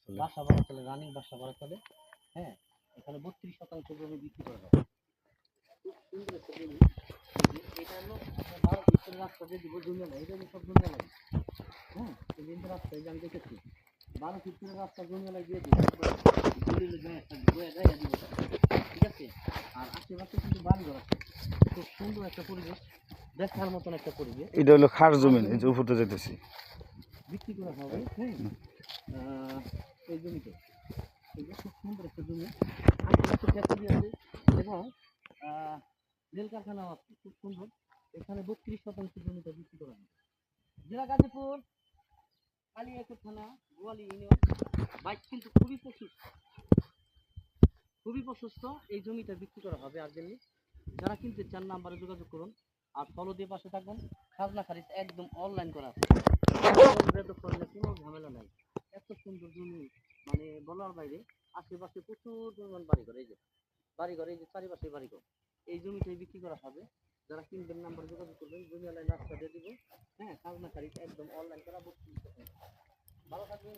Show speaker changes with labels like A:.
A: বাসা বাড়া চলে, রানিং বাসা বাড়া চলে। হ্যাঁ, এখানে 32% জমি বিক্রি করা হবে। খুব সুন্দর একটা জমি। এটা হলো আপনার 12 ফিটের রাস্তা দিয়ে দিব, জমি না, এটা সব জমি লাগে। হ্যাঁ, এই যে রাস্তা, এই যে আমি দেখেছি 12 ফিটের রাস্তা জমি লাগিয়ে দিব, ঠিক আছে। আর আশেপাশে কিন্তু বাড়িঘর আছে, খুব সুন্দর একটা পরিবেশ, দেখার মতন একটা পরিবেশ।
B: এটা হলো খাস জমি, এই যে উপরে যেতেছি
A: বিক্রি করা হবে। হ্যাঁ, এই জমিতে খুব সুন্দর একটা জমি, আশেপাশে ফ্যাক্টরি আছে এবং রেল কারখানাও আছে, খুব সুন্দর। এখানে 32% জমিটা বিক্রি করা হবে। জেলা গাজীপুর, কালিয়াকৈর থানা, গোয়ালি ইউনিয়ন। বাইক কিন্তু খুবই প্রশস্ত। এই জমিটা বিক্রি করা হবে আর্জেন্টলি। যারা কিনতে চান নাম্বারে যোগাযোগ করুন। আর ফলো দিয়ে পাশে থাকবেন। খাজনা খারিজ একদম অনলাইন করা আছে, কোনো ঝামেলা নাই। এত সুন্দর জমি, মানে বলার বাইরে। আশেপাশে প্রচুর পরিমাণ বাড়িঘর, এই যে বাড়িঘর, এই যে চারিপাশে বাড়িঘর। এই জমিটাই বিক্রি করা হবে। যারা কিনবেন নাম্বারে যোগাযোগ করবেন, জমি অনলাইন রাস্তা দিয়ে দিব। হ্যাঁ, খাজনা খারিজ একদম অনলাইন করা। ভালো থাকবেন।